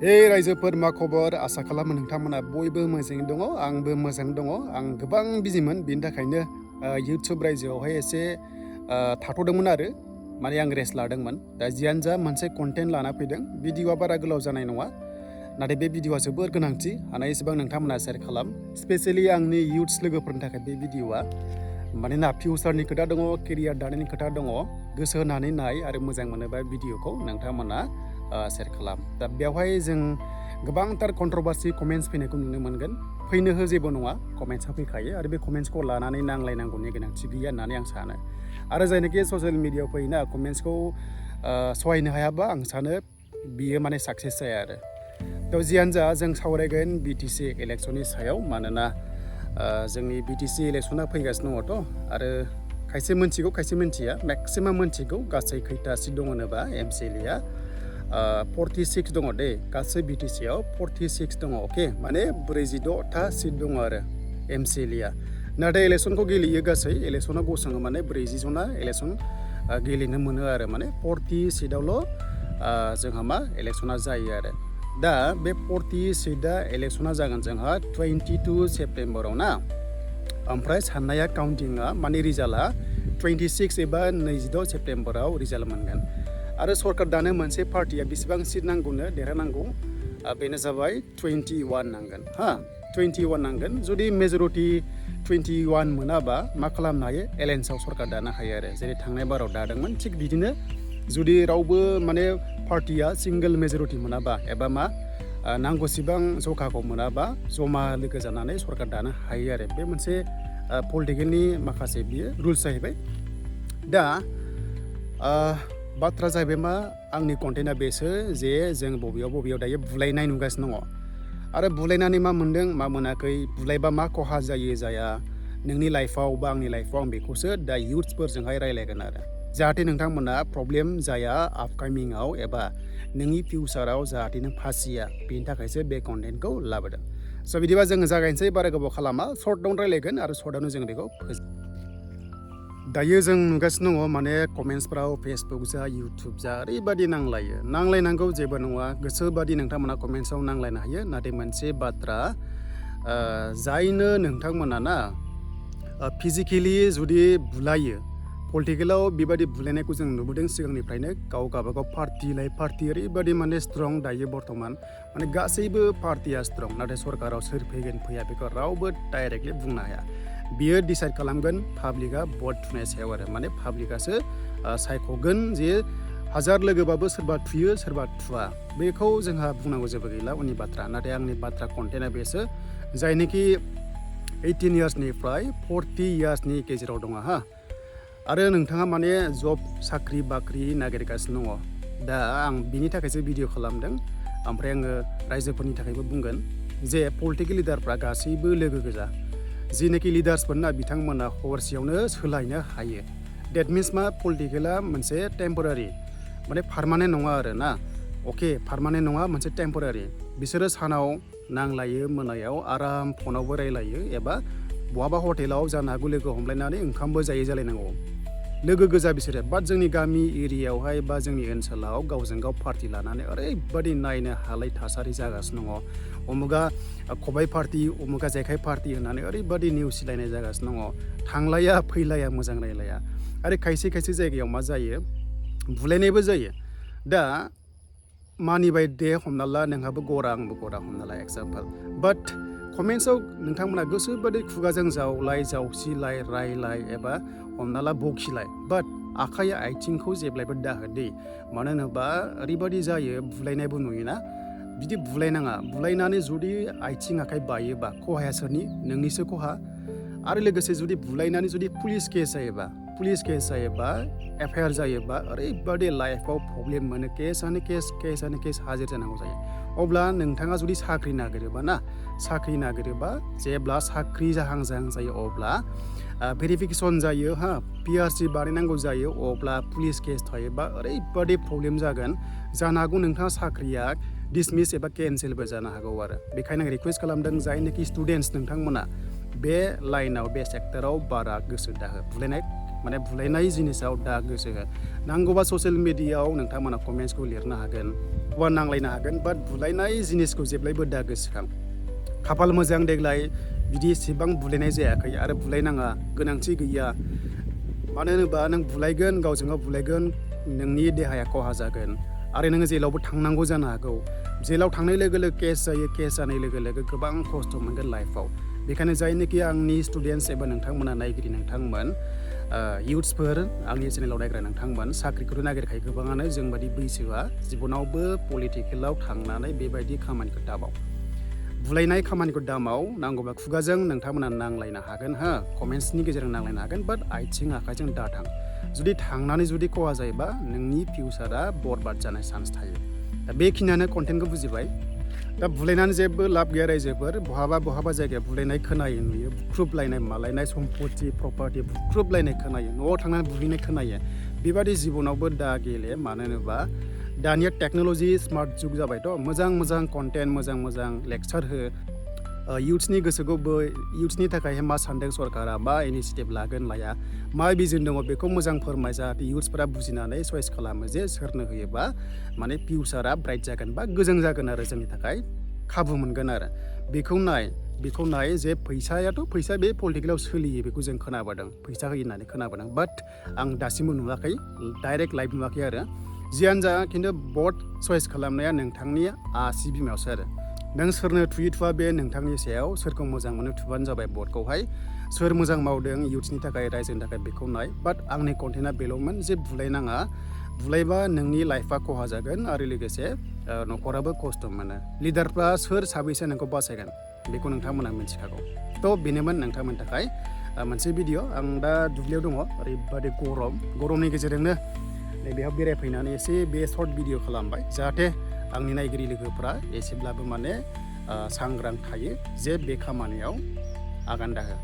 हे रायजोफोर मा खबर आसा खालामो नोंथांमोना बयबो मोजाङै दङ आंबो मोजां दङ आं गोबां बिजिमोन बिनि थाखायनो इउटुब रायजोआवहाय एसे थाथ'दोंमोन आरो माने आं रेस्ट लादोंमोन दा जियानो जा मोनसे कन्टेन्ट लाना फैदों भिडिअआ बारा गोलाव जानाय नङा नाथाय बे भिडिअआ जोबोर गोनांथि हानाय एसेबां नोंथांमोना शेयार खालाम स्पेसियेलि आंनि इउथ्स लोगोफोरनि थाखाय बे भिडिअआ मानोना फिउचारनि खोथा दङ केरियार दानायनि खोथा दङ गोसो होनानै नाय आरो मोजां मोनोबा भिडिअखौ नोंथांमोना शेयार खालाम दा बेवहाय जों गोबांथार कन्ट्रभार्सि कमेन्ट्स फैनायखौ नुनो मोनगोन फैनो हो जेबो नङा कमेन्ट्सआ फैखायो आरो बे कमेन्ट्सखौ लानानै नांलायनांगौनि गोनांथि गैया होननानै आं सानो आरो जायनाखि ससियेल मिडियायाव फैयोना कमेन्ट्सखौ सहायनो हायाबा आं सानो बियो माने साक्सेस जाया आरो थ' जियानो जा जों सावरायगोन BTC इलेक्सननि सायाव मानोना जोंनि BTC इलेक्सना फैगासिनो दङथ' आरो खायसे मोनथिगौ खायसे मोनथिया मेक्सिमाम मोनथिगौ गासै खैथा सिट दङ होनोबा MCLA 46 दङ दे गासै BTCआव 46 दङ अके माने 46था सिट दङ आरो MCLA नाथाय इलेक्सनखौ गेलेयो गासै इलेक्सना गसङो माने 40 जना इलेक्सन गेलेनो मोनो आरो माने 40 सिटआवल' जोंहा मा इलेक्सना जायो आरो दा बे 40 सिटआ इलेक्सना जागोन जोंहा 22 सेप्टेम्बराव ना ओमफ्राय साननाया काउन्टिंआ माने रिजाल्टआ 26 एबा 22 सेप्टेम्बराव रिजाल्ट मोनगोन आरो सरकार दानो मोनसे पार्टिया बेसेबां सिट नांगौनो देरहानांगौ बेनो जाबाय 21 नांगोन 21 नांगोन जुदि मेजरिटि 21 मोनाबा मा खालामनो हायो एलायन्सआव सरकार दानो हायो आरो जेरै थांनाय बाराव दादोंमोन थिग बिदिनो जुदि रावबो माने पार्टिया सिंगल मेजरिटि मोनाबा एबा मा नांगौसिबां जखाखौ मोनाबा जमा लोगो जानानै सरकार दानो हायो आरो बे मोनसे पलिटिकेलनि माखासे बियो रुल्स जाहैबाय दा बाथ्रा जाहैबाय मा आंनि कन्टेन्टआ बेसो जे जों बबेयाव दायो बुलायनाय नुगासिनो दङ आरो बुलायनानै मा मोनदों मा मोनाखै बुलायबा मा खहा जायो जाया नोंनि लाइफआव बा आंनि लाइफआव आं बेखौसो दा इयुथ्सफोरजोंहाय रायलायगोन आरो जाहाथे नोंथांमोना प्रब्लेम जाया आपकामिंआव एबा नोंनि फिउचाराव जाहाथे नों फासिया बेनि थाखायसो बे कन्टेन्टखौ लाबोदों स' बिदिबा जोङो जागायनोसै बारा गोबाव खालामा सर्टआवनो रायलायगोन आरो सर्टआवनो जों बेखौ दायो जों नुगासिनो दङ माने कमेन्ट्सफ्राव फेसबुक जा इउटुब जा ओरैबादि नांलायनांगौ जेबो नङा गोसोबादि नोंथांमोना कमेन्ट्सआव नांलायनो हायो नाथाय मोनसे बाथ्रा जायनो नोंथांमोना ना फिजिकेलि जुदि बुलायो पलिटिकेलाव बेबादि बुलायनायखौ जों नुबोदों सिगांनिफ्रायनो गावबागाव पार्टि लायै पार्टि ओरैबादि माने स्ट्रं दायो बर्थमान माने गासैबो पार्टिया स्ट्रं नाथाय सरकाराव सोर फैगोन फैया बेखौ रावबो डाइरेक्टलि बुंनो हाया बियो डिसाइड खालामगोन पाब्लिकआ भट थुनाय सायाव आरो माने पाब्लिकआसो सायख'गोन जे हाजार लोगोबाबो सोरबा थुयो सोरबा थुवा बेखौ जोंहा बुंनांगौ जेबो गैला उननि बाथ्रा नाथाय आंनि बाथ्रा कन्टेन्टआ बेसो जायनोखि 18 इयार्सनिफ्राय 40 इयार्सनि गेजेराव दङ आरो नोंथाङा माने जब साख्रि बाख्रि नागिरगासिनो दङ दा आं बिनि थाखायसो भिडिअ खालामदों ओमफ्राय आङो रायजोफोरनि थाखायबो बुंगोन जे पलिटिकेल लिडारफ्रा गासैबो लोगो गोजा जिनाखि लिडार्सफोरना बिथांमोना हरसेयावनो सोलायनो हायो डेट मिन्स मा पलिटिकेला मोनसे टेम्परारि माने पारमानेन्ट नङा आरो ना अके पारमानेन्ट नङा मोनसे टेम्परारि बिसोरो सानाव नांलायो मोनायाव आराम फनावबो रायलायो एबा बहाबा हटेलाव जानो हागौ लोगो हमलायनानै ओंखामबो जालायनांगौ लोगो गोजा बिसोरो बाट जोंनि गामि एरियायावहाय बा जोंनि ओनसोलाव गावजों गाव पार्टि लानानै ओरैबादि नायनो हालाय थासारि जागासिनो दङ अमुगा खबाइ पार्टि अमुगा जेखाइ पार्टि होननानै ओरैबादि निउस सिलायनाय जागासिनो दङ थांलाया फैलाया मोजां रायलाया आरो खायसे जायगायाव मा जायो बुलायनायबो जायो दा मानिबाय दे हमना ला नोंहाबो गरा आंबो गरा हमना ला एक्जाम्पल बाट कमेन्ट्सआव नोंथांमोना गोसोबादि खुगाजों जावसिलाय रायलाय एबा हमना ला बखिलाय बाट आखाइ आथिंखौ जेब्लायबो दाहोदे मानो होनोबा ओरैबादि जायो बुलायनायबो नुयोना बिदि बुलायनाङा बुलायनानै जुदि आथिं आखाइ बायोबा खहाया सोरनि नोंनिसो खहा आरो लोगोसे जुदि बुलायनानै जुदि पुलिस केस जायोबा एफआइआर जायोबा ओरैबादि लाइफआव प्रब्लेम मोनो केसानो केस हाजिर जानांगौ जायो अब्ला नोंथाङा जुदि साख्रि नागिरोबा जेब्ला साख्रि जाहां जायो अब्ला भेरिफिकेसन जायो PRC बानायनांगौ जायो अब्ला पुलिस केस थायोबा ओरैबादि प्रब्लेम जागोन जानो हागौ नोंथाङा साख्रिया डिसमिस एबा केन्सेलबो जानो हागौ आरो बेखायनो आं रिकुवेस्ट खालामदों जायनोखि स्टुडेन्टस नोंथांमोना बे लाइनाव बे सेक्टराव बारा गोसो दाहो बुलायनाय माने बुलायनाय जिनिसाव दा गोसो हो नांगौबा ससियेल मिडियायाव नोंथांमोना कमेन्ट्सखौ लिरनो हागोन बा नांलायनो हागोन बाट बुलायनाय जिनिसखौ जेब्लायबो दा गोसोखां खाफाल मोजां देग्लाय बिदि एसेबां बुलायनाय जायाखै आरो बुलायनाङा गोनांथि गैया मानो होनोबा नों बुलायगोन गावजों गाव बुलायगोन नोंनि देहाया खहा जागोन आरो नोङो जेलावबो थांनांगौ जानो हागौ जेलाव थांनाय लोगो लोगो केस जायो केस जानाय लोगो लोगो गोबां खस्थ' मोनगोन लाइफआव बेखायनो जायनोखि आंनि स्टुडेन्टस एबा नोंथांमोना नायगिरि नोंथांमोन इयुथ्सफोर आंनि चेनेलाव नायग्रा नोंथांमोन साख्रिखौथ' नागिरखायो गोबाङानो जोंबादि बैसोआ जिबनावबो पलिटिकेलाव थांनानै बेबायदि खामानिखौ दामाव बुलायनाय खामानिखौ दामाव नांगौबा खुगाजों नोंथांमोना नांलायनो हागोन हो कमेन्ट्सनि गेजेरजों नांलायनो हागोन बाट आथिं आखाइजों दाथां जुदि थांनानै जुदि खहा जायोबा नोंनि फिउचारा बरबाद जानाय चान्स थायो दा बेखिनियानो कन्टेन्टखौ बुजिबाय दा बुलायनानै जेबो लाब गैया रायजोफोर बहाबा जायगायाव बुलायनाय खोनायो नुयो बुख्रुबलायनाय मालायनाय सम्पति प्रपार्टि बुख्रुबलायनाय खोनायो न'आव थांनानै बुलायनाय खोनायो बेबादि जिबनावबो दा गेले मानो होनोबा दानिया टेक्न'लजि स्मार्ट जुग जाबायथ' मोजां कन्टेन्ट मोजां लेक्सार हो इयुथ्सनि गोसोखौबो इयुथ्सनि थाखाय मा सानदों सरकारा मा इनिसियेटिभ लागोन लाया मा भिजन दङ बेखौ मोजां फोरमाय जाहाथे इयुथ्सफोरा बुजिनानै चइस खालामो जे सोरनो होयोबा माने फिउचारा ब्राइट जागोन बा गोजों जागोन आरो जोंनि थाखाय खाबु मोनगोन आरो बेखौ नाय जे फैसा बे पलिटिकेलाव सोलियो बेखौ जों खोनाबोदों फैसा होयो होननानै खोनाबोदों बाट आं दासिमबो नुवाखै डाइरेक्ट लाइभ नुवाखै आरो जियानो जा खिन्थु भट चइस खालामनाया नोंथांनि आसि बिमायावसो आरो नों सोरनो थुवा बे नोंथांनि सायाव सोरखौ मोजां मोनो थुबानो जाबाय भटखौहाय सोर मोजां मावदों इयुथ्सनि थाखाय रायजोनि थाखाय बेखौ नाय बाट आंनि कन्टेन्टआ बेल'मोन जे बुलायनाङा बुलायबा नोंनि लाइफआ खहा जागोन आरो लोगोसे न'खराबो खस्थ' मोनो लिडारफ्रा सोर साबैसे नोंखौ बासायगोन बेखौ नोंथांमोना मिथिखागौ थ' बेनोमोन नोंथांमोननि थाखाय मोनसे भिडिअ आं दा दुब्लियाव दङ ओरैबादि गरमनि गेजेरजोंनो नैबेयाव बेरायफैनानै एसे बे सर्ट भिडिअ खालामबाय जाहाथे आंनि नायगिरि लोगोफ्रा एसेब्लाबो माने सांग्रां थायो जे बे खामानियाव आगान दाहो